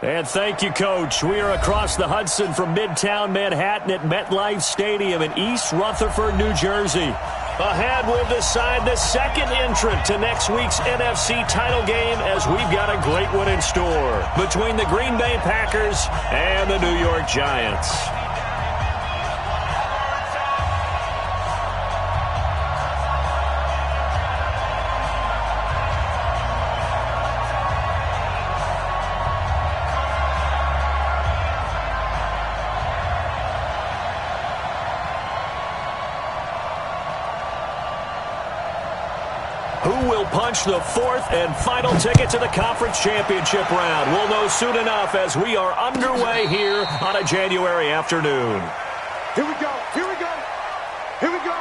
And thank you, Coach. We are across the Hudson from Midtown Manhattan at MetLife Stadium in East Rutherford, New Jersey. Ahead, we'll decide the second entrant to next week's NFC title game as we've got a great one in store between the Green Bay Packers and the New York Giants. Who will punch the fourth and final ticket to the conference championship round? We'll know soon enough as we are underway here on a January afternoon. Here we go. Here we go. Here we go.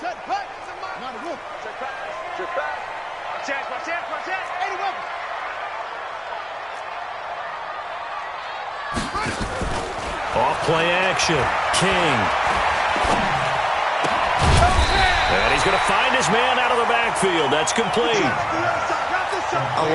Set, cut. Not a roof. Check back. Check back. Watch out. 81. Off play action. King. And he's going to find his man out of the backfield. That's complete. I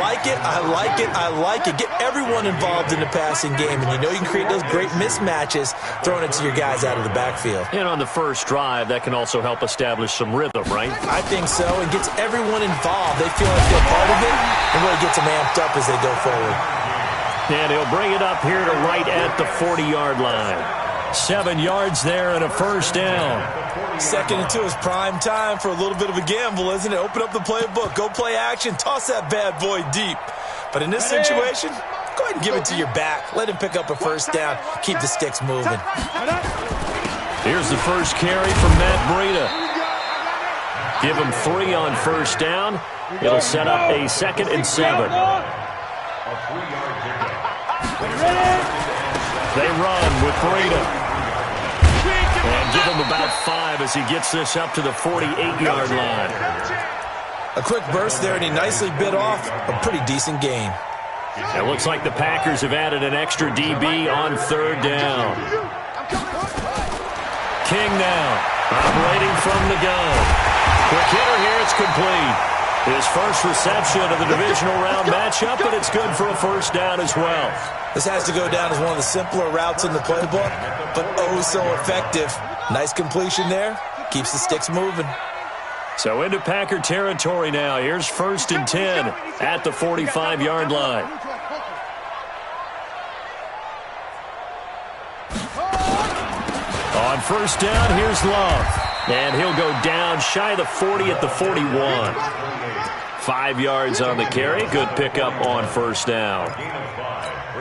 like it. Get everyone involved in the passing game, and you know you can create those great mismatches throwing it to your guys out of the backfield. And on the first drive, that can also help establish some rhythm, right? I think so. It gets everyone involved. They feel like they're part of it, and really gets them amped up as they go forward. And he'll bring it up here to right at the 40-yard line. 7 yards there and a first down. 2nd and 2 is prime time for a little bit of a gamble, isn't it? Open up the playbook. Go play action. Toss that bad boy deep. But in this situation, go ahead and give it to your back. Let him pick up a first down. Keep the sticks moving. Here's the first carry from Matt Breida. Give him 3 on first down. It'll set up a 2nd and 7. They run with Breida. And give him about 5 as he gets this up to the 48-yard line. A quick burst there, and he nicely bit off a pretty decent gain. It looks like the Packers have added an extra DB on 3rd down. King now, operating from the gun. Quick hitter here, it's complete. His first reception of the divisional round matchup, but it's good for a first down as well. This has to go down as one of the simpler routes in the playbook, but oh so effective. Nice completion there. Keeps the sticks moving. So into Packer territory now. Here's 1st and 10 at the 45-yard line. On first down, here's Love. And he'll go down shy of the 40 at the 41. 5 yards on the carry. Good pickup on first down.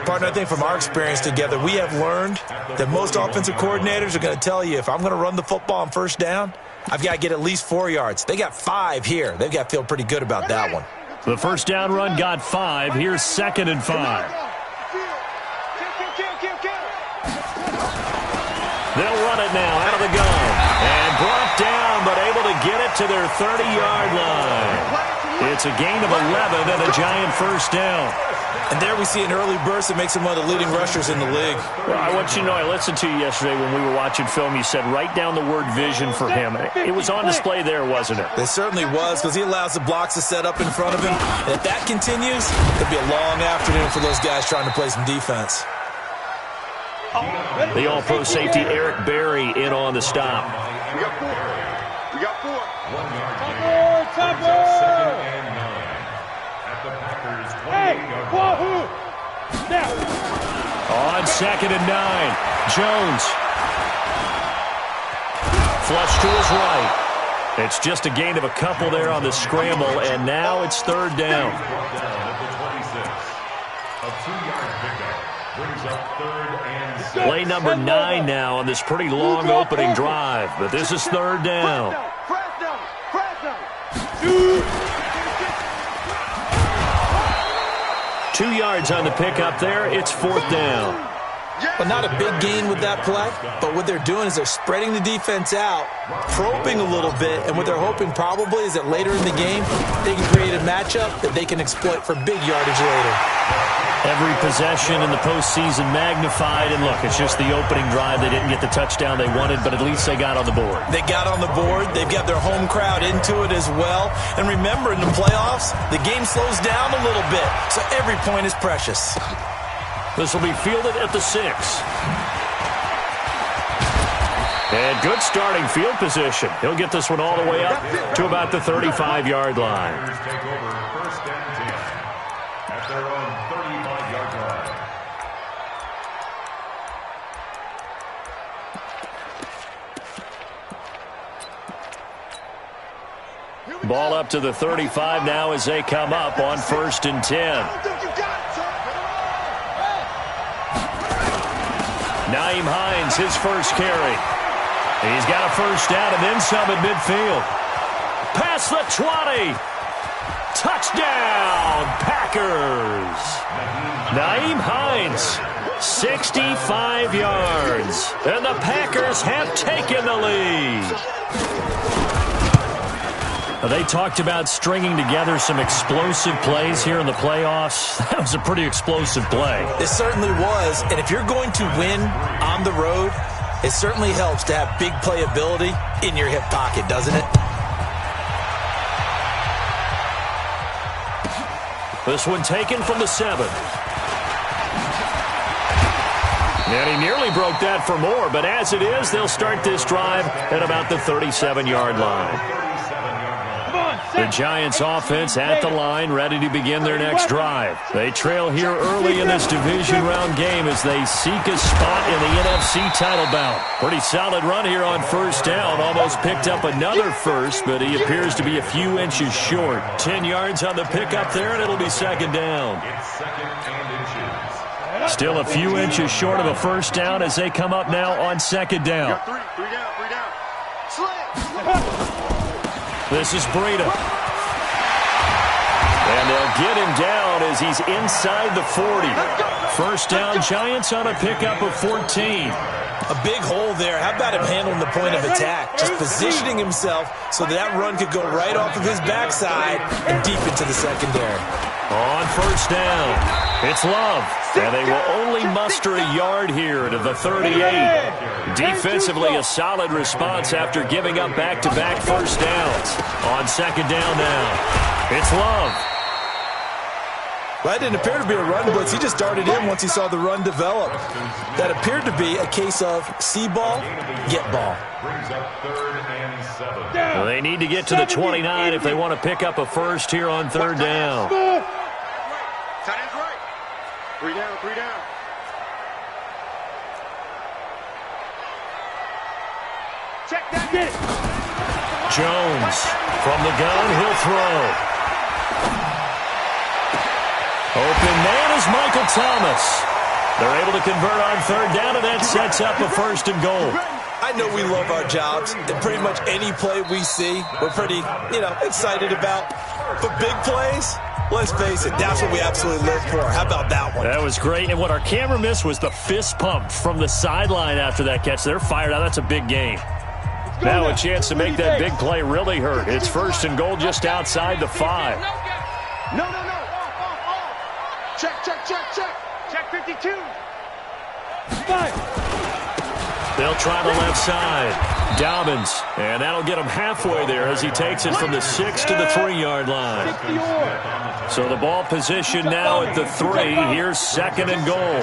Partner, I think from our experience together, we have learned that most offensive coordinators are going to tell you, if I'm going to run the football on first down, I've got to get at least 4 yards. They got 5 here. They've got to feel pretty good about that one. The first down run got 5. Here's 2nd and 5. They'll run it now out of the gun. And brought down, but able to get it to their 30-yard line. It's a gain of 11 and a Giant first down. And there we see an early burst that makes him one of the leading rushers in the league. Well, I want you to know, I listened to you yesterday when we were watching film. You said write down the word vision for him. It was on display there, wasn't it? It certainly was, because he allows the blocks to set up in front of him. And if that continues, it'll be a long afternoon for those guys trying to play some defense. The all-pro safety Eric Berry in on the stop. We got 4. We got 4. 1 yard gain. Second and 9 at the Packers 28-yard line. On 2nd and 9, Jones. Flush to his right. It's just a gain of a couple there on the scramble, and now it's 3rd down. A 2-yard pickup brings up 3rd and 6. Play number 9 now on this pretty long opening drive, but this is 3rd down. 2 yards on the pickup there. It's 4th down. Well, not a big gain with that play, but what they're doing is they're spreading the defense out, probing a little bit, and what they're hoping probably is that later in the game, they can create a matchup that they can exploit for big yardage later. Every possession in the postseason magnified, and look, it's just the opening drive. They didn't get the touchdown they wanted, but at least they got on the board. They got on the board. They've got their home crowd into it as well. And remember, in the playoffs, the game slows down a little bit, so every point is precious. This will be fielded at the 6. And good starting field position. He'll get this one all the way up to about the 35-yard line. Take over first and 10 at their own 35-yard line. Ball up to the 35 now as they come up on first and 10. Nyheim Hines, his first carry. He's got a first down and then some at midfield. Past the 20. Touchdown, Packers. Nyheim Hines, 65 yards. And the Packers have taken the lead. They talked about stringing together some explosive plays here in the playoffs. That was a pretty explosive play. It certainly was. And if you're going to win on the road, it certainly helps to have big playability in your hip pocket, doesn't it? This one taken from the 7. And he nearly broke that for more, but as it is, they'll start this drive at about the 37-yard line. The Giants offense at the line, ready to begin their next drive. They trail here early in this division round game as they seek a spot in the NFC title bout. Pretty solid run here on first down. Almost picked up another first, but he appears to be a few inches short. 10 yards on the pickup there, and it'll be second down. Still a few inches short of a first down as they come up now on second down. Three down. This is Breida. And they'll get him down as he's inside the 40. First down, Giants on a pickup of 14. A big hole there. How about him handling the point of attack? Just positioning himself so that run could go right off of his backside and deep into the secondary. On first down, it's Love. And they will only muster a yard here to the 38. Defensively, a solid response after giving up back-to-back first downs. On second down now, it's Love. Well, that didn't appear to be a run blitz. He just darted in once he saw the run develop. That appeared to be a case of see ball, get ball. Well, they need to get to the 29 if they want to pick up a first here on third down. Tight end's right. Three down. Check that. Get it. Jones from the gun, he'll throw. Open man is Michael Thomas. They're able to convert on third down, and that sets up a first and goal. I know we love our jobs, and pretty much any play we see, we're pretty, excited about. But big plays, let's face it, that's what we absolutely live for. How about that one? That was great, and what our camera missed was the fist pump from the sideline after that catch. They're fired out. That's a big game. Now a chance to make that big play really hurt. It's first and goal just outside the 5. No. Check. Check 52. 5. They'll try the left side. Dobbins, and that'll get him halfway there as he takes it from the 6 to the 3-yard line. So the ball position now at the 3. Here's second and goal.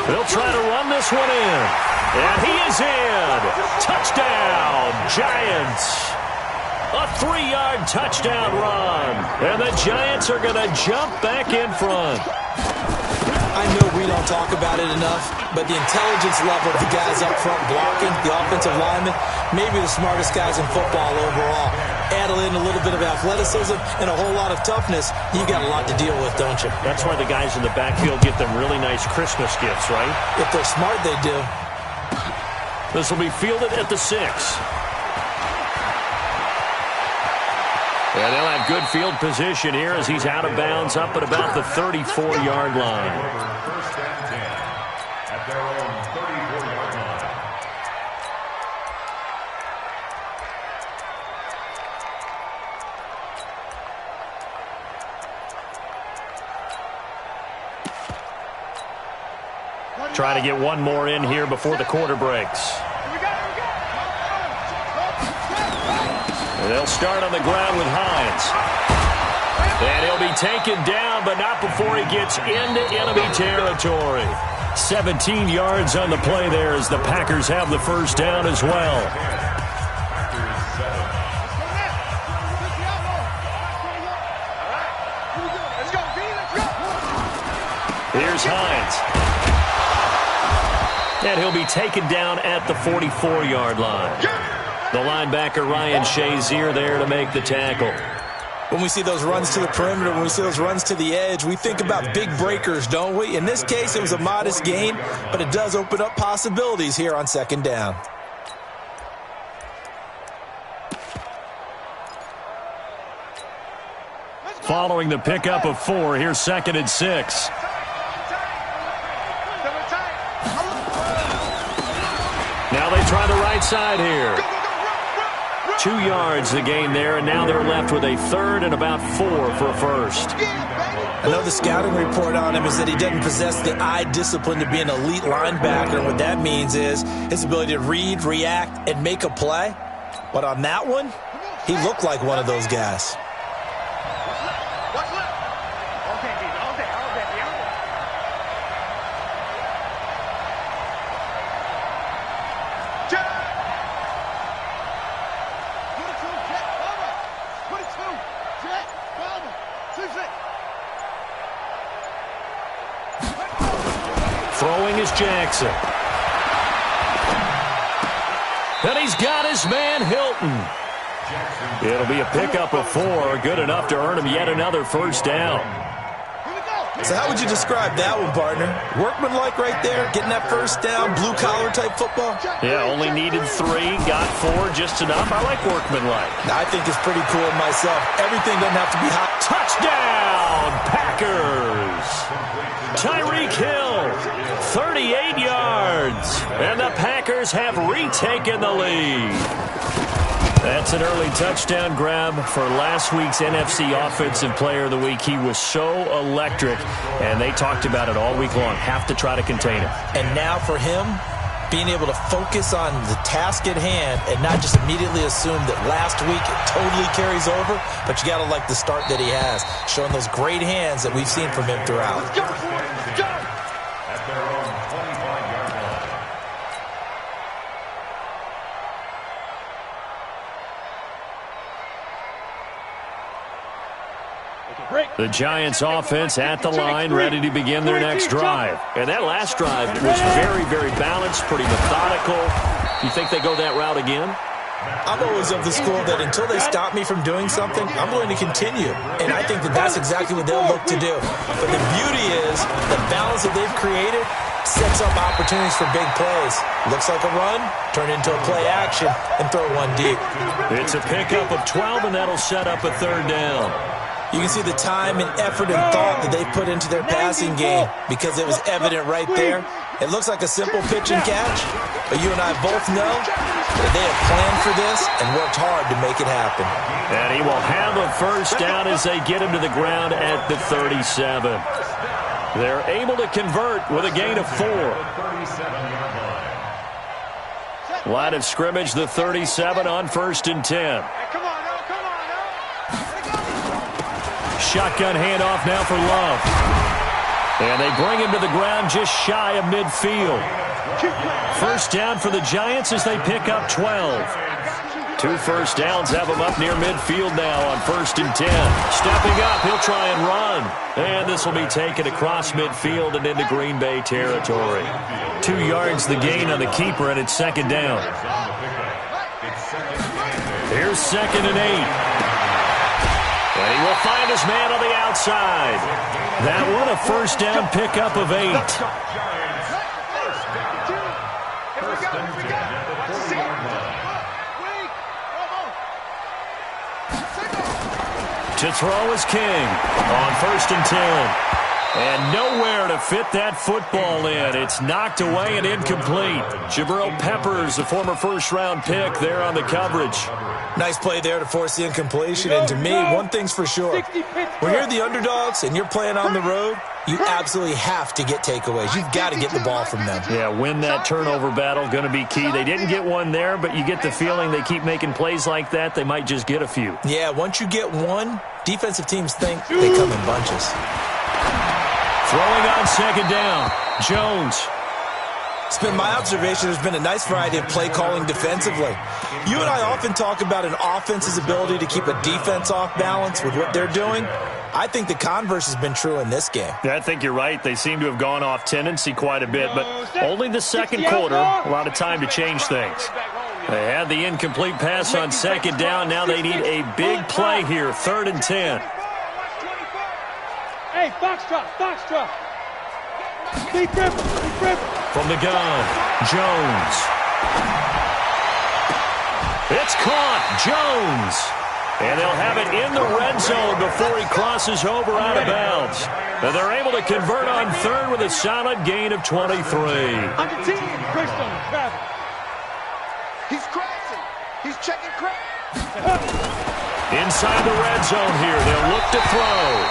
They'll try to run this one in. And he is in. Touchdown, Giants. A 3-yard touchdown run. And the Giants are going to jump back in front. I know we don't talk about it enough, but the intelligence level of the guys up front blocking, the offensive linemen, maybe the smartest guys in football overall. Add in a little bit of athleticism and a whole lot of toughness, you got a lot to deal with, don't you? That's why the guys in the backfield get them really nice Christmas gifts, right? If they're smart, they do. This will be fielded at the 6. And they'll have good field position here as he's out of bounds up at about the 34-yard line. First and 10 at their own 34-yard line. Try to get one more in here before the quarter breaks. And they'll start on the ground with Hines. And he'll be taken down, but not before he gets into enemy territory. 17 yards on the play there as the Packers have the first down as well. Here's Hines. And he'll be taken down at the 44-yard line. The linebacker, Ryan Shazier, there to make the tackle. When we see those runs to the perimeter, when we see those runs to the edge, we think about big breakers, don't we? In this case, it was a modest gain, but it does open up possibilities here on second down. Following the pickup of 4, here's 2nd and 6. Now they try the right side here. 2 yards the gain there, and now they're left with a 3rd and about 4 for a first. I know the scouting report on him is that he doesn't possess the eye discipline to be an elite linebacker. And what that means is his ability to read, react, and make a play. But on that one, he looked like one of those guys. Throwing is Jackson. And he's got his man Hilton. It'll be a pickup of 4, good enough to earn him yet another first down. So how would you describe that one, partner? Workmanlike right there, getting that first down, blue-collar type football? Yeah, only needed 3, got 4, just enough. I like workmanlike. I think it's pretty cool myself. Everything doesn't have to be hot. Touchdown, Packers! Tyreek Hill, 38 yards, and the Packers have retaken the lead. That's an early touchdown grab for last week's NFC Offensive Player of the Week. He was so electric, and they talked about it all week long. Have to try to contain him. And now for him, being able to focus on the task at hand and not just immediately assume that last week it totally carries over, but you got to like the start that he has, showing those great hands that we've seen from him throughout. At their own 25-yard line. The Giants offense at the line, ready to begin their next drive. And that last drive was very, very balanced, pretty methodical. You think they go that route again? I'm always of the school that until they stop me from doing something, I'm going to continue. And I think that that's exactly what they'll look to do. But the beauty is the balance that they've created sets up opportunities for big plays. Looks like a run, turn into a play action, and throw one deep. It's a pickup of 12, and that'll set up a 3rd down. You can see the time and effort and thought that they put into their passing game because it was evident right there. It looks like a simple pitch and catch, but you and I both know that they have planned for this and worked hard to make it happen. And he will have a first down as they get him to the ground at the 37. They're able to convert with a gain of 4. Line of scrimmage, the 37 on 1st and 10. Shotgun handoff now for Love. And they bring him to the ground just shy of midfield. First down for the Giants as they pick up 12. 2 first downs have him up near midfield now on 1st and 10. Stepping up, he'll try and run. And this will be taken across midfield and into Green Bay territory. 2 yards the gain on the keeper, and it's 2nd down. Here's 2nd and 8. And he will find his man on the outside. That one a first down pickup of 8. To throw is King on 1st and 10. And nowhere to fit that football in. It's knocked away and incomplete. Jabril Peppers, the former first-round pick, there on the coverage. Nice play there to force the incompletion. And to me, one thing's for sure. When you're the underdogs and you're playing on the road, you absolutely have to get takeaways. You've got to get the ball from them. Yeah, win that turnover battle, going to be key. They didn't get one there, but you get the feeling they keep making plays like that, they might just get a few. Yeah, once you get one, defensive teams think they come in bunches. Throwing on 2nd down, Jones. It's been my observation there's been a nice variety of play calling defensively. You and I often talk about an offense's ability to keep a defense off balance with what they're doing. I think the converse has been true in this game. Yeah, I think you're right. They seem to have gone off tendency quite a bit, but only the second quarter, a lot of time to change things. They had the incomplete pass on 2nd down. Now they need a big play here, 3rd and 10. Hey, foxtrot. Deep rip. From the gun, Jones. It's caught, Jones. And they'll have it in the red zone before he crosses over out of bounds. And they're able to convert on 3rd with a solid gain of 23. On the team, Crystal, Travis. He's crashing. He's checking crash. Inside the red zone here, they'll look to throw.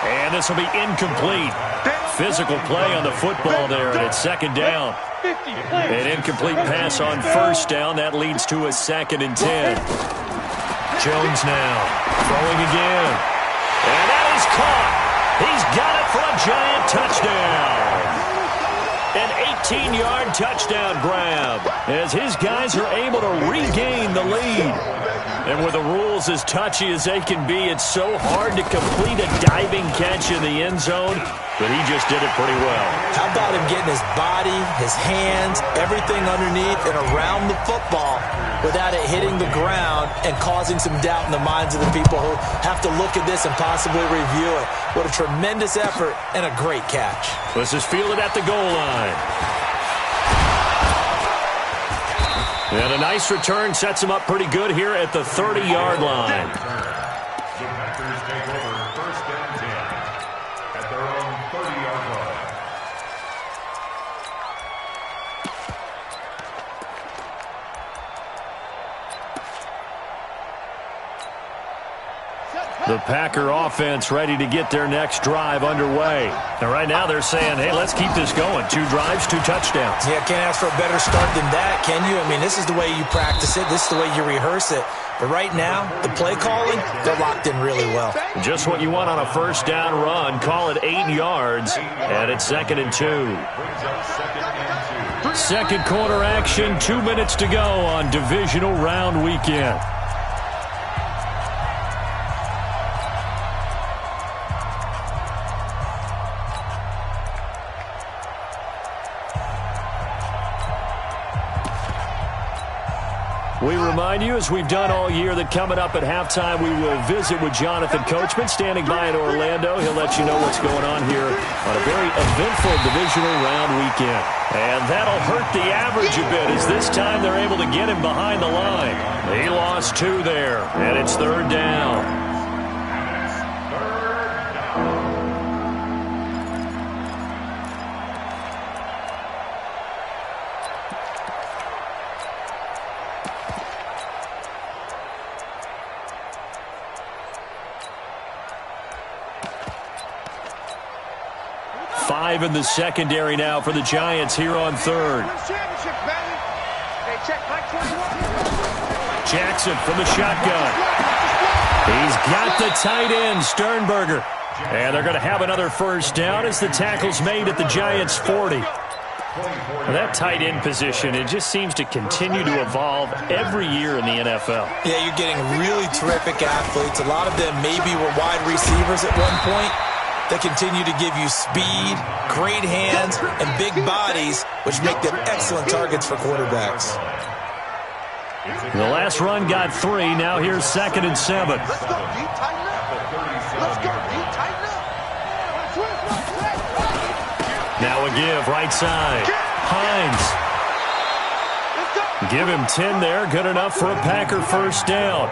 And this will be incomplete. Physical play on the football there, and it's 2nd down. An incomplete pass on 1st down. That leads to a 2nd and 10. Jones now throwing again. And that is caught. He's got it for a giant touchdown. An 18-yard touchdown grab as his guys are able to regain the lead. And with the rules as touchy as they can be, it's so hard to complete a diving catch in the end zone, but he just did it pretty well. How about him getting his body, his hands, everything underneath and around the football without it hitting the ground and causing some doubt in the minds of the people who have to look at this and possibly review it. What a tremendous effort and a great catch. This is fielded at the goal line. And a nice return sets him up pretty good here at the 30-yard line. The Packers take over 1st and 10 at their own 30-yard line. The Packer offense ready to get their next drive underway. And right now they're saying, hey, let's keep this going. 2 drives, 2 touchdowns. Yeah, can't ask for a better start than that, can you? I mean, this is the way you practice it. This is the way you rehearse it. But right now, the play calling, they're locked in really well. Just what you want on a 1st down run. Call it 8 yards. And it's 2nd and 2. Second quarter action, 2 minutes to go on divisional round weekend. We remind you, as we've done all year, that coming up at halftime, we will visit with Jonathan Coachman, standing by in Orlando. He'll let you know what's going on here on a very eventful divisional round weekend. And that'll hurt the average a bit, as this time they're able to get him behind the line. He lost 2 there, and it's 3rd down. Five in the secondary now for the Giants here on 3rd. Jackson from the shotgun. He's got the tight end, Sternberger. And they're going to have another 1st down as the tackle's made at the Giants' 40. That tight end position, it just seems to continue to evolve every year in the NFL. Yeah, you're getting really terrific athletes. A lot of them maybe were wide receivers at one point. They continue to give you speed, great hands, and big bodies, which make them excellent targets for quarterbacks. The last run got 3. Now here's 2nd and 7. Let's go, D. Tighten up. Let's go, D. Tighten up. Now a give, right side. Hines. Give him 10 there. Good enough for a Packer 1st down.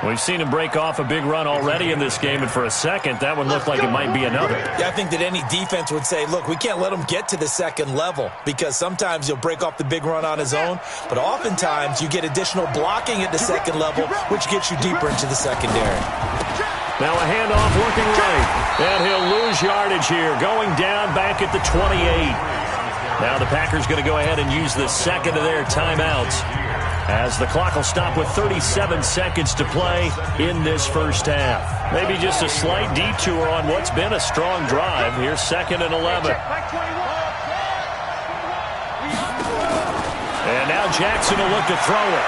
We've seen him break off a big run already in this game, and for a second, that one looked like it might be another. Yeah, I think that any defense would say, look, we can't let him get to the second level because sometimes he'll break off the big run on his own, but oftentimes you get additional blocking at the second level, which gets you deeper into the secondary. Now a handoff working right, and he'll lose yardage here, going down back at the 28. Now the Packers going to go ahead and use the second of their timeouts, as the clock will stop with 37 seconds to play in this first half. Maybe just a slight detour on what's been a strong drive. Here's 2nd and 11. And now Jackson will look to throw it.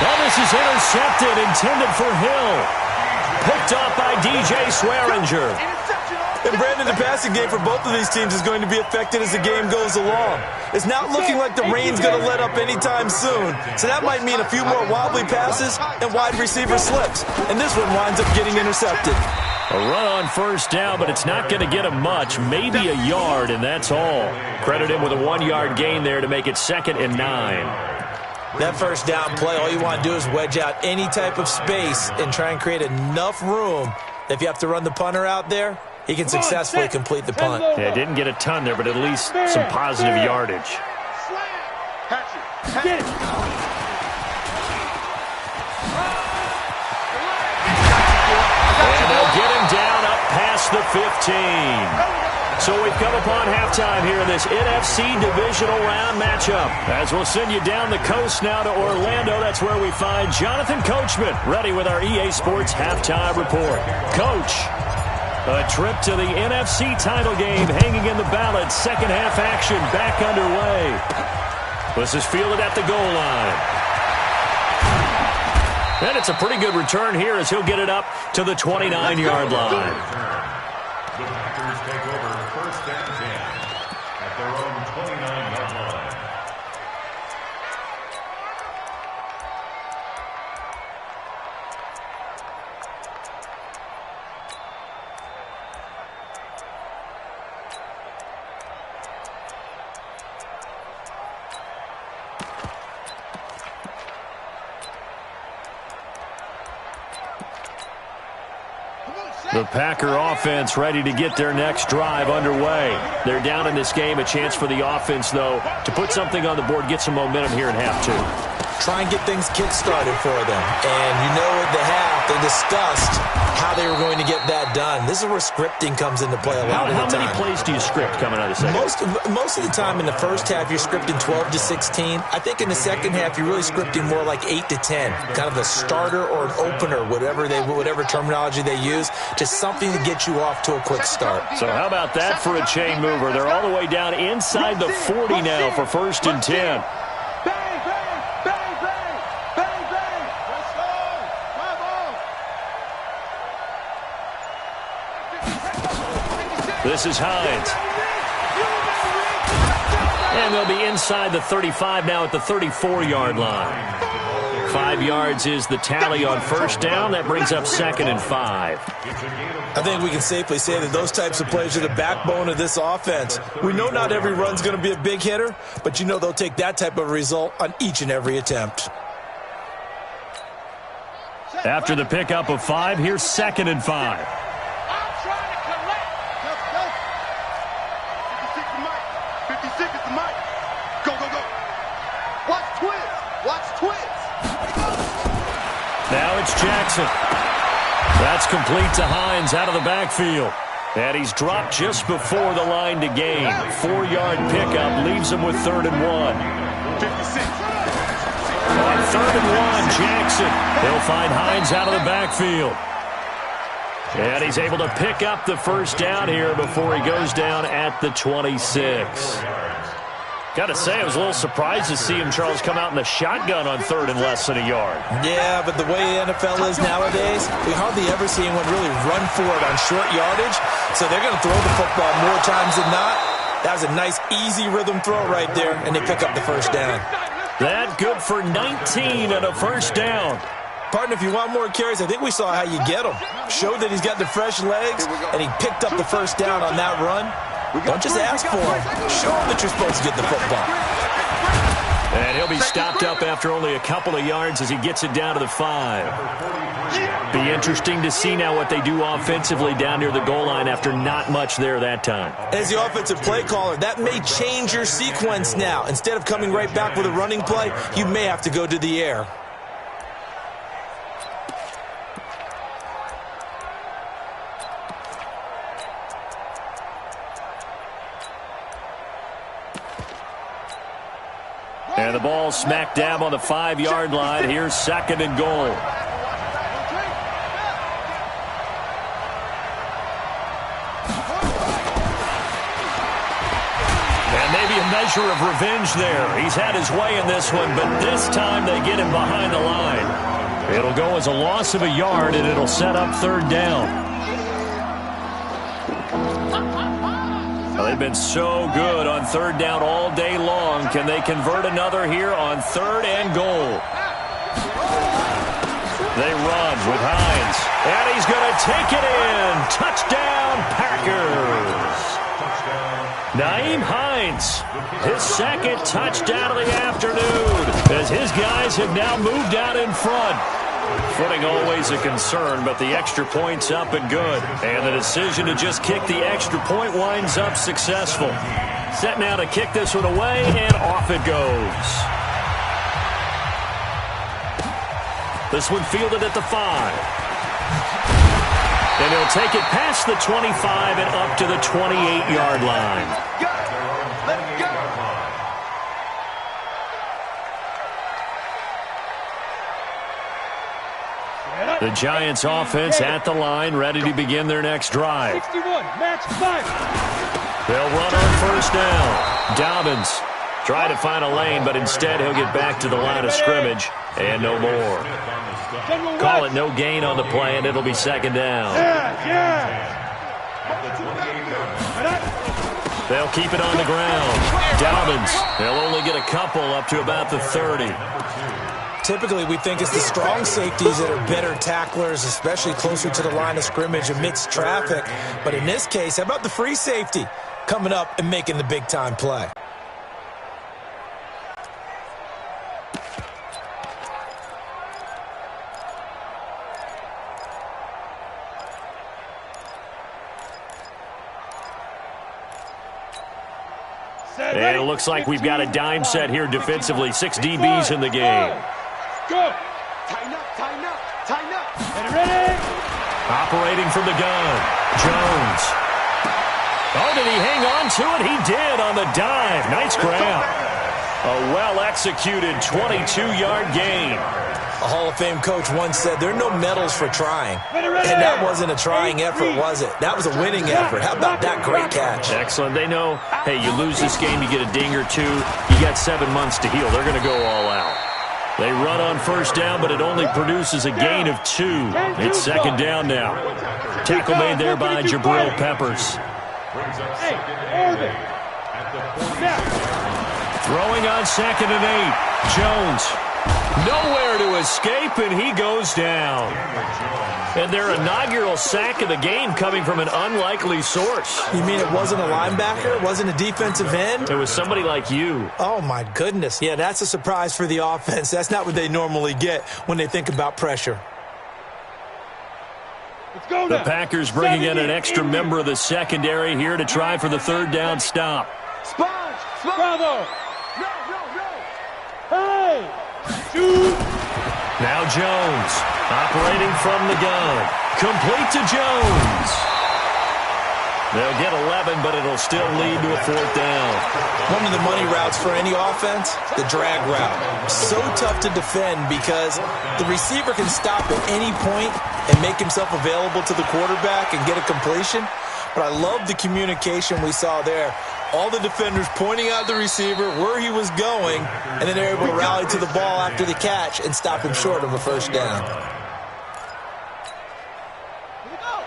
Well, this is intercepted, intended for Hill. Picked up by DJ Swearinger. And Brandon, the passing game for both of these teams is going to be affected as the game goes along. It's not looking like the rain's going to let up anytime soon, so that might mean a few more wobbly passes and wide receiver slips. And this one winds up getting intercepted. A run on first down, but it's not going to get him much, maybe a yard, and that's all. Credit him with a 1-yard gain there to make it 2nd and 9. That first down play, all you want to do is wedge out any type of space and try and create enough room that if you have to run the punter out there, he can successfully complete the punt. Yeah, didn't get a ton there, but at least some positive yardage. Get it. And they'll get him down up past the 15. So we've come upon halftime here in this NFC Divisional Round matchup. As we'll send you down the coast now to Orlando, that's where we find Jonathan Coachman, ready with our EA Sports Halftime Report. Coach, a trip to the NFC title game hanging in the balance. Second half action back underway. This is fielded at the goal line. And it's a pretty good return here as he'll get it up to the 29-yard line. The Packers take over 1st and 10 at their own 29-yard line. The Packer offense ready to get their next drive underway. They're down in this game. A chance for the offense, though, to put something on the board, get some momentum here in half two. Try and get things kick-started for them. And you know at the half, they discussed how they were going to get that done. This is where scripting comes into play a lot of the time. How many plays do you script coming out of the second? Most of the time in the first half, you're scripting 12 to 16. I think in the second half, you're really scripting more like 8 to 10. Kind of a starter or an opener, whatever terminology they use, just something to get you off to a quick start. So how about that for a chain mover? They're all the way down inside the 40 now for 1st and 10. This is Hines. And they'll be inside the 35 now at the 34-yard line. 5 yards is the tally on first down. That brings up 2nd and 5. I think we can safely say that those types of plays are the backbone of this offense. We know not every run's going to be a big hitter, but you know they'll take that type of result on each and every attempt. After the pickup of 5, here's 2nd and 5. Now it's Jackson. That's complete to Hines out of the backfield. And he's dropped just before the line to gain. 4-yard pickup leaves him with 3rd and 1. On 3rd and 1, Jackson. He'll find Hines out of the backfield. And he's able to pick up the first down here before he goes down at the 26. Got to say, I was a little surprised to see him, Charles, come out in the shotgun on 3rd and less than a yard. Yeah, but the way the NFL is nowadays, we hardly ever see anyone really run for it on short yardage. So they're going to throw the football more times than not. That was a nice, easy rhythm throw right there, and they pick up the first down. That good for 19 and a first down. Partner, if you want more carries, I think we saw how you get him. Showed that he's got the fresh legs, and he picked up the first down on that run. Don't just ask for him. Show him that you're supposed to get the football. And he'll be stopped up after only a couple of yards as he gets it down to the 5. Be interesting to see now what they do offensively down near the goal line after not much there that time. As the offensive play caller, that may change your sequence now. Instead of coming right back with a running play, you may have to go to the air. And the ball smack dab on the 5-yard line. Here's 2nd and goal. And maybe a measure of revenge there. He's had his way in this one, but this time they get him behind the line. It'll go as a loss of a yard, and it'll set up 3rd down. They've been so good on 3rd down all day long. Can they convert another here on 3rd and goal? They run with Hines. And he's going to take it in. Touchdown, Packers. Nyheim Hines, his 2nd touchdown of the afternoon, as his guys have now moved out in front. Footing always a concern, but the extra point's up and good. And the decision to just kick the extra point winds up successful. Set now to kick this one away, and off it goes. This one fielded at the 5. And he'll take it past the 25 and up to the 28-yard line. The Giants offense at the line, ready to begin their next drive. 61, match 5. They'll run on 1st down. Dobbins try to find a lane, but instead he'll get back to the line of scrimmage and no more. Call it no gain on the play, and it'll be 2nd down. They'll keep it on the ground. Dobbins, they'll only get a couple up to about the 30. Typically, we think it's the strong safeties that are better tacklers, especially closer to the line of scrimmage amidst traffic. But in this case, how about the free safety coming up and making the big-time play? And it looks like we've got a dime set here defensively. 6 DBs in the game. Go. Tighten up, tighten up, tighten up. Get ready. Operating from the gun, Jones. Oh, did he hang on to it? He did on the dive. Nice grab. A well-executed 22-yard gain. A Hall of Fame coach once said there are no medals for trying. And that wasn't a trying effort, was it? That was a winning effort. How about that great catch? Excellent. They know, hey, you lose this game, you get a ding or two. You got 7 months to heal. They're going to go all out. They run on 1st down, but it only produces a gain of 2. It's 2nd down now. Tackle made there by Jabril Peppers. Throwing on 2nd and 8. Jones. Nowhere to escape, and he goes down. And their inaugural sack of the game coming from an unlikely source. You mean it wasn't a linebacker? It wasn't a defensive end? It was somebody like you. Oh, my goodness. Yeah, that's a surprise for the offense. That's not what they normally get when they think about pressure. Let's go The now. Packers bringing in an extra member of the secondary here to try for the 3rd down stop. Sponge, sponge. Bravo. No, no, no. Hey. Shoot. Now Jones, operating from the gun. Complete to Jones. They'll get 11, but it'll still lead to a 4th down. One of the money routes for any offense, the drag route. So tough to defend because the receiver can stop at any point and make himself available to the quarterback and get a completion. But I love the communication we saw there. All the defenders pointing out the receiver, where he was going, and then they're able to rally to the ball after the catch and stop him short of a 1st down.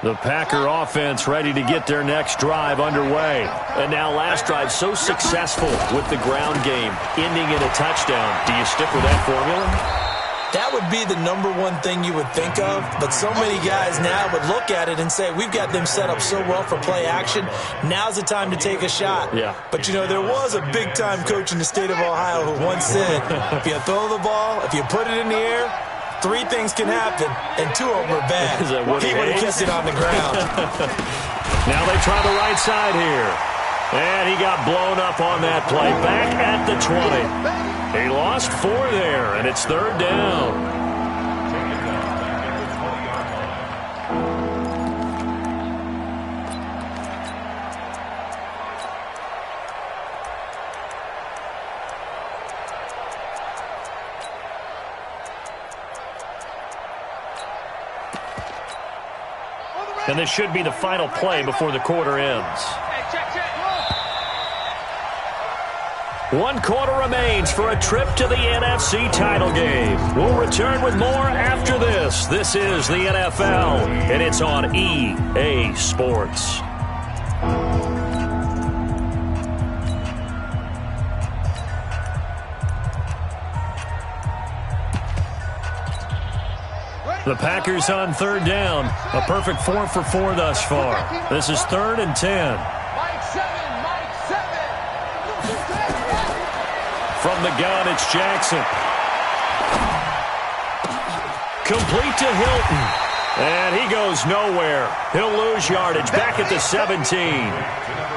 The Packer offense ready to get their next drive underway. And now last drive so successful with the ground game, ending in a touchdown. Do you stick with that formula? That would be the #1 thing you would think of, but so many guys now would look at it and say, we've got them set up so well for play action, now's the time to take a shot. Yeah. But, you know, there was a big-time coach in the state of Ohio who once said, if you throw the ball, if you put it in the air, 3 things can happen, and 2 of them are bad. He would have kissed it on the ground. Now they try the right side here. And he got blown up on that play. Back at the 20. He lost 4 there, and it's 3rd down. And this should be the final play before the quarter ends. 1 quarter remains for a trip to the NFC title game. We'll return with more after this. This is the NFL, and it's on EA Sports. The Packers on 3rd down. A perfect 4 for 4 thus far. This is 3rd and 10. From the gun, it's Jackson. Complete to Hilton. And he goes nowhere. He'll lose yardage back at the 17.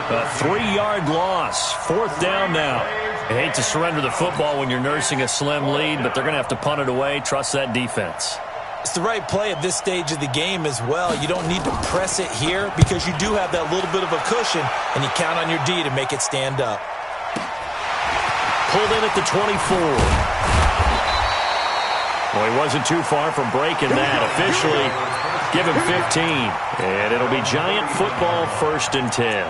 A 3-yard loss. 4th down now. I hate to surrender the football when you're nursing a slim lead, but they're going to have to punt it away. Trust that defense. It's the right play at this stage of the game as well. You don't need to press it here because you do have that little bit of a cushion, and you count on your D to make it stand up. Pulled in at the 24. Well, he wasn't too far from breaking that. Officially, give him 15. And it'll be Giant football, 1st and 10.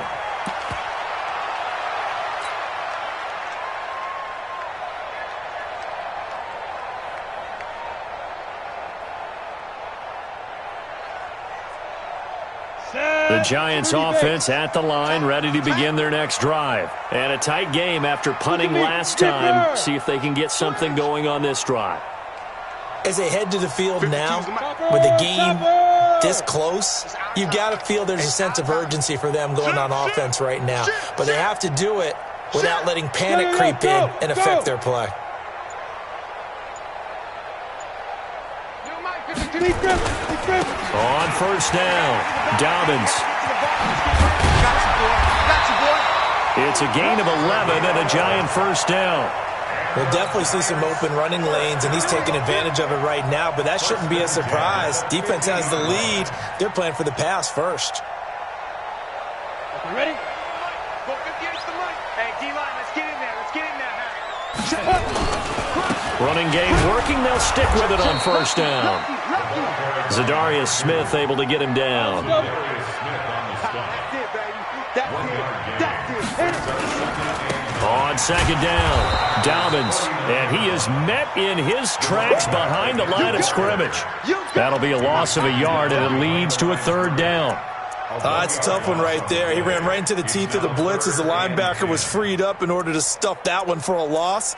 The Giants offense at the line, ready to begin their next drive. And a tight game after punting last time. See if they can get something going on this drive. As they head to the field now, with the game this close, you've got to feel there's a sense of urgency for them going on offense right now. But they have to do it without letting panic creep in and affect their play. On 1st down, Dobbins. It's a gain of 11 and a Giant 1st down. We'll definitely see some open running lanes, and he's taking advantage of it right now, but that shouldn't be a surprise. Defense has the lead. They're playing for the pass first. Ready? Go 58 to the right. Hey, D-line, let's get in there. Let's get in there. Running game working. They'll stick with it on 1st down. Zadarius Smith able to get him down. That's it, baby. That's it. On 2nd down, Dobbins. And he is met in his tracks behind the line of scrimmage. That'll be a loss of a yard, and it leads to a 3rd down. That's a tough one right there. He ran right into the teeth of the blitz as the linebacker was freed up in order to stuff that one for a loss.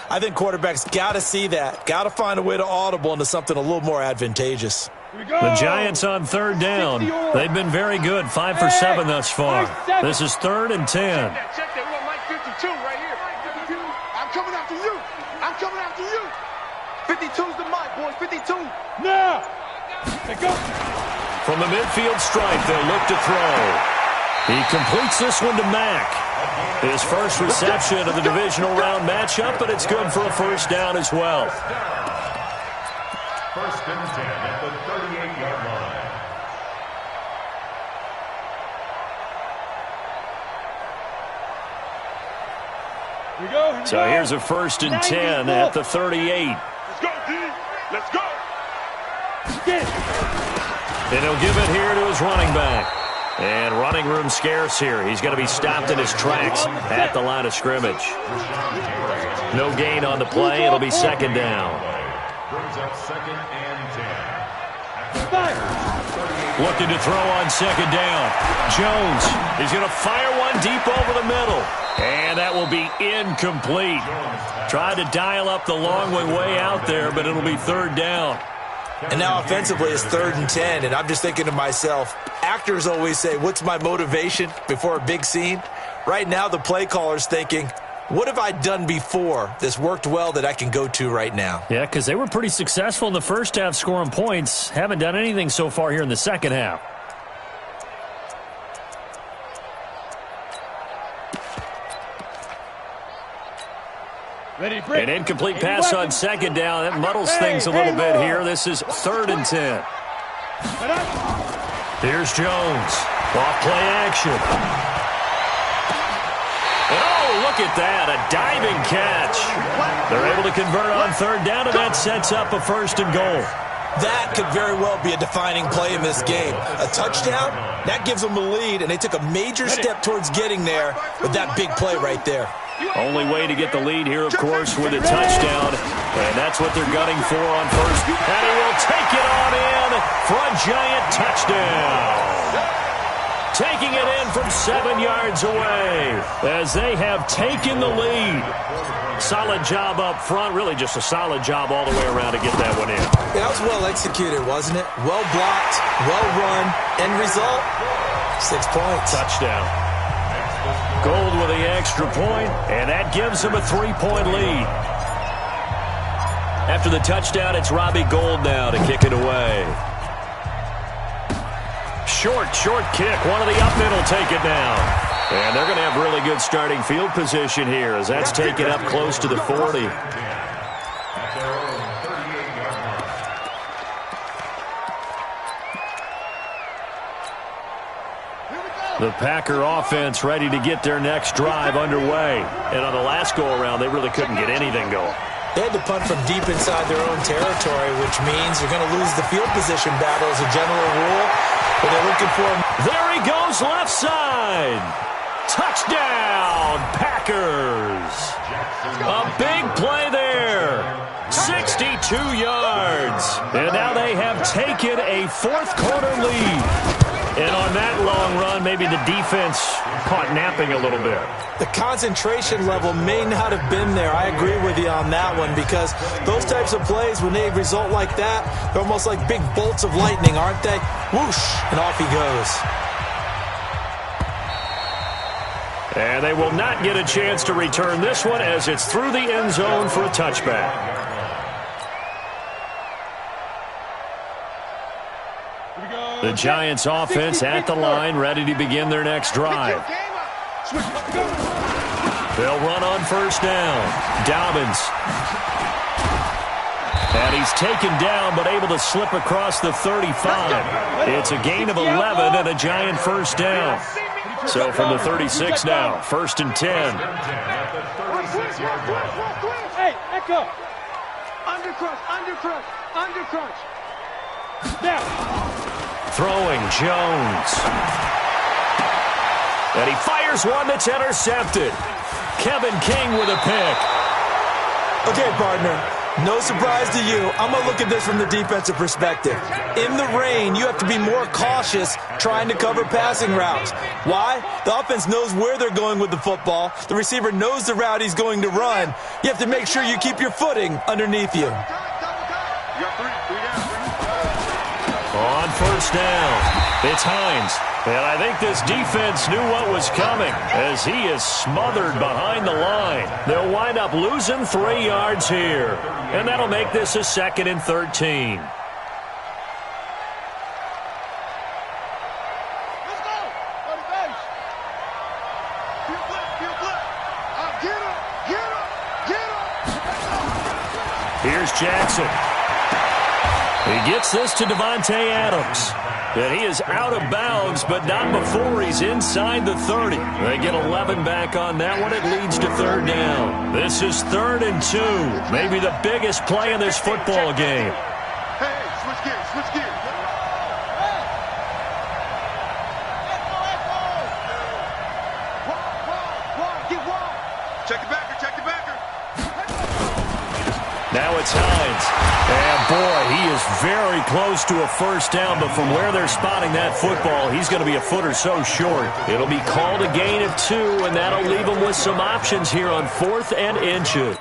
I think quarterbacks got to see that. Got to find a way to audible into something a little more advantageous. The Giants on 3rd down. They've been very good, 5 for 7 thus far. This is 3rd and 10. Check that. We want Mike 52 right here. I'm coming after you. I'm coming after you. 52's the Mike, boys. 52. Now. Let's go. From the midfield stripe, they'll look to throw. He completes this one to Mack. His first reception of the divisional round matchup, but it's good for a 1st down as well. 1st and 10 at the 38-yard line. So here's a 1st and 10 at the 38. Let's go, D. Let's go. And he'll give it here to his running back. And running room scarce here. He's going to be stopped in his tracks at the line of scrimmage. No gain on the play. It'll be 2nd down. Brings up 2nd and 10. Looking to throw on second down. Jones is going to fire one deep over the middle. And that will be incomplete. Tried to dial up the long one way out there, but it'll be third down. And now offensively it's 3rd and 10, and I'm just thinking to myself, actors always say, what's my motivation before a big scene? Right now the play caller's thinking, what have I done before that's worked well that I can go to right now? Yeah, because they were pretty successful in the first half scoring points. Haven't done anything so far here in the second half. An incomplete pass on second down. That muddles things a little bit here. This is 3rd and 10. Here's Jones. Off play action. Oh, look at that. A diving catch. They're able to convert on 3rd down, and that sets up a 1st and goal. That could very well be a defining play in this game. A touchdown, that gives them the lead, and they took a major step towards getting there with that big play right there. Only way to get the lead here, of course, with a touchdown. And that's what they're gunning for on first. And he will take it on in for a giant touchdown. Taking it in from 7 yards away as they have taken the lead. Solid job up front. Really just a solid job all the way around to get that one in. Yeah, that was well executed, wasn't it? Well blocked, well run. End result, 6 points. Touchdown. Gold with the extra point, and that gives them a 3-point lead. After the touchdown, it's Robbie Gould now to kick it away. Short kick. One of the up men will take it down. And they're going to have really good starting field position here as that's taken up close to the 40. The Packer offense ready to get their next drive underway. And on the last go-around, they really couldn't get anything going. They had to punt from deep inside their own territory, which means you're going to lose the field position battle as a general rule. But they're looking for him. There he goes, left side. Touchdown, Packers. A big play there. 62 yards. And now they have taken a fourth-quarter lead. And on that long run, maybe the defense caught napping a little bit. The concentration level may not have been there. I agree with you on that one because those types of plays, when they result like that, they're almost like big bolts of lightning, aren't they? Whoosh, and off he goes. And they will not get a chance to return this one as it's through the end zone for a touchback. The Giants offense at the line, ready to begin their next drive. They'll run on first down. Dobbins. And he's taken down but able to slip across the 35. It's a gain of 11 and a Giant first down. So from the 36 now, 1st and 10. Hey, echo. Undercrush. Down. Throwing Jones. And he fires one that's intercepted. Kevin King with a pick. Okay, partner, no surprise to you. I'm going to look at this from the defensive perspective. In the rain, you have to be more cautious trying to cover passing routes. Why? The offense knows where they're going with the football. The receiver knows the route he's going to run. You have to make sure you keep your footing underneath you. On first down, it's Hines. And I think this defense knew what was coming as he is smothered behind the line. They'll wind up losing 3 yards here. And that'll make this a 2nd and 13. Here's Jackson. He gets this to Devontae Adams. And he is out of bounds, but not before he's inside the 30. They get 11 back on that one. It leads to 3rd down. This is 3rd and 2. Maybe the biggest play in this football game. Hey, switch gears. Wide, get wide. Check the backer. Now it's Hines. And, boy, he is very close to a first down, but from where they're spotting that football, he's going to be a foot or so short. It'll be called a gain of 2, and that'll leave him with some options here on 4th and inches.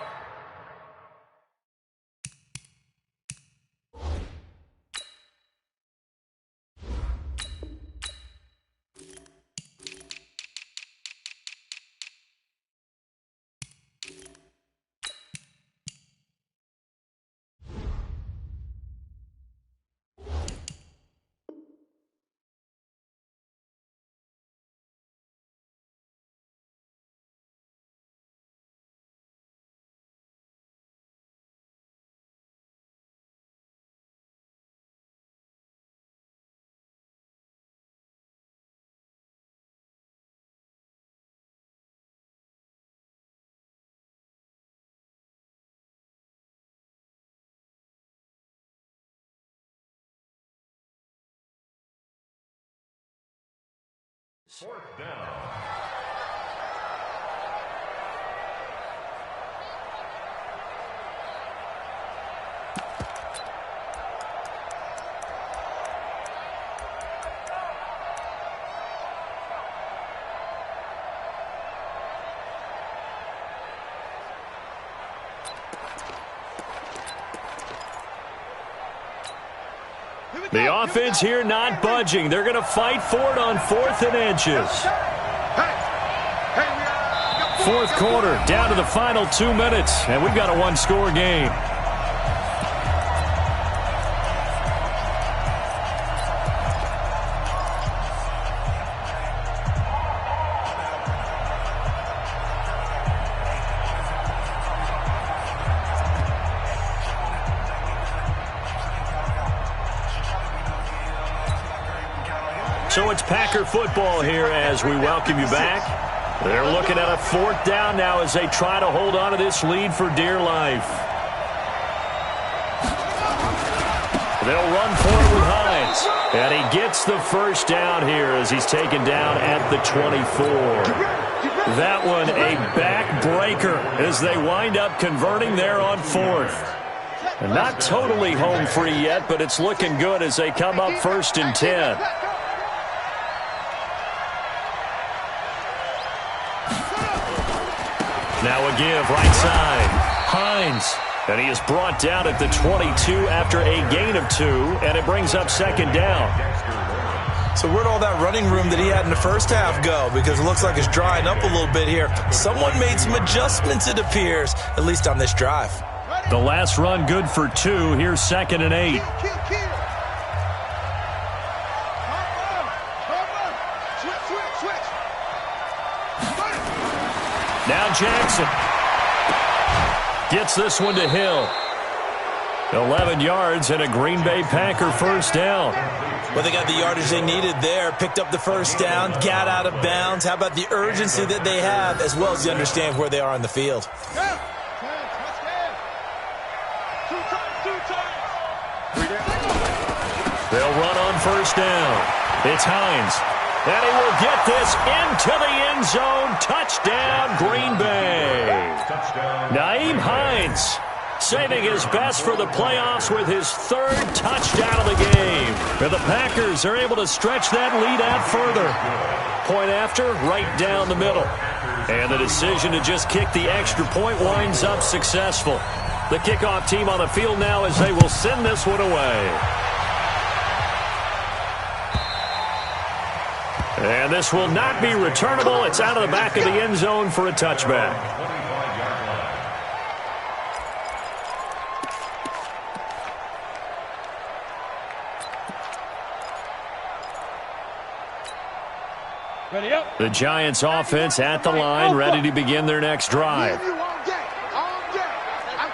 Fourth down. The offense here not budging. They're going to fight for it on 4th and inches. 4th quarter, down to the final 2 minutes, and we've got a one-score game. So it's Packer football here as we welcome you back. They're looking at a 4th down now as they try to hold on to this lead for dear life. They'll run forward with Hines. And he gets the first down here as he's taken down at the 24. That one a backbreaker as they wind up converting there on 4th. And not totally home free yet, but it's looking good as they come up 1st and 10. Now a give, right side. Hines. And he is brought down at the 22 after a gain of 2, and it brings up 2nd down. So where'd all that running room that he had in the first half go? Because it looks like it's drying up a little bit here. Someone made some adjustments, it appears, at least on this drive. The last run good for 2. Here's 2nd and 8. Now Jackson gets this one to Hill. 11 yards and a Green Bay Packer first down. Well, they got the yardage they needed there, picked up the first down, got out of bounds. How about the urgency that they have, as well as you understand where they are on the field? They'll run on first down. It's Hines. And he will get this into the end zone. Touchdown, Green Bay. Nyheim Hines saving his best for the playoffs with his 3rd touchdown of the game. And the Packers are able to stretch that lead out further. Point after, right down the middle. And the decision to just kick the extra point winds up successful. The kickoff team on the field now as they will send this one away. And this will not be returnable. It's out of the back of the end zone for a touchback. Ready up. The Giants offense at the line, ready to begin their next drive. I'm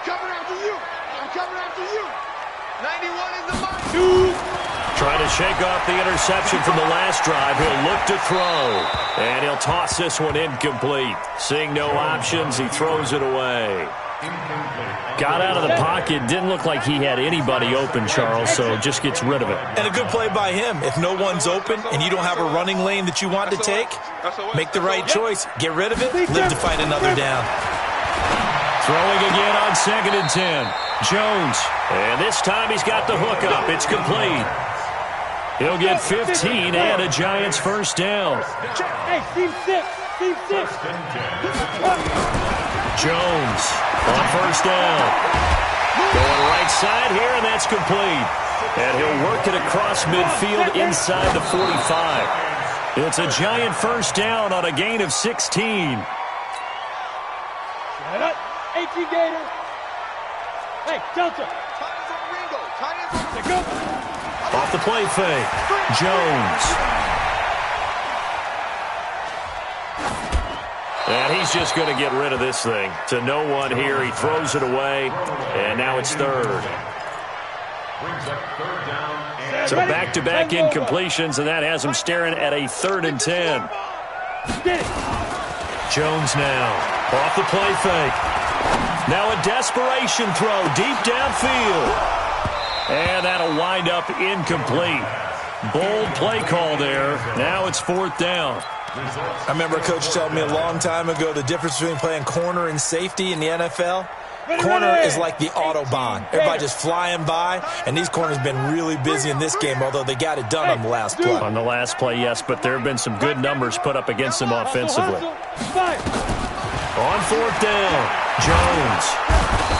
coming after you. I'm coming after you. 91 is the mark. Trying to shake off the interception from the last drive. He'll look to throw. And he'll toss this one incomplete. Seeing no options, he throws it away. Got out of the pocket. Didn't look like he had anybody open, Charles, so just gets rid of it. And a good play by him. If no one's open and you don't have a running lane that you want to take, make the right choice. Get rid of it. Live to fight another down. Throwing again on 2nd and 10. Jones. And this time he's got the hook up. It's complete. He'll get 15 and a Giants first down. Hey, team 6. Team 6. Jones on first down. Going right side here, and that's complete. And he'll work it across midfield inside the 45. It's a Giant first down on a gain of 16. 18 Gator. Hey, Delta. Go. Off the play fake. Jones. And he's just going to get rid of this thing. To no one here. He throws it away. And now it's third. So back-to-back incompletions, and that has him staring at a 3rd and 10. Jones now. Off the play fake. Now a desperation throw deep downfield. And that'll wind up incomplete. Bold play call there. Now it's 4th down. I remember a coach telling me a long time ago the difference between playing corner and safety in the NFL. Corner is like the Autobahn. Everybody just flying by, and these corners have been really busy in this game, although they got it done on the last play. On the last play, yes, but there have been some good numbers put up against them offensively. On 4th down, Jones.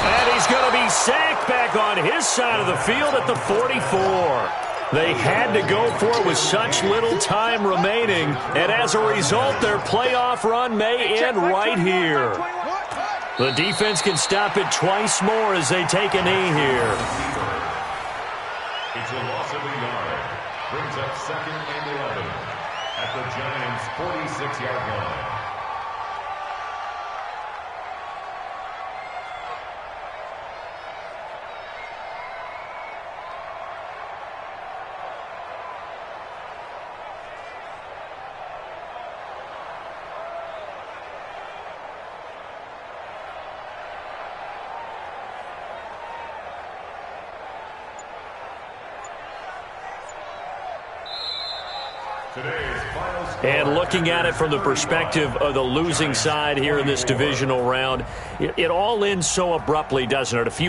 And he's going to be sacked back on his side of the field at the 44. They had to go for it with such little time remaining, and as a result, their playoff run may end right here. The defense can stop it twice more as they take a knee here. It's a loss of a yard. Brings up 2nd and 11 at the Giants' 46-yard line. And looking at it from the perspective of the losing side here in this divisional round, it all ends so abruptly, doesn't it? A few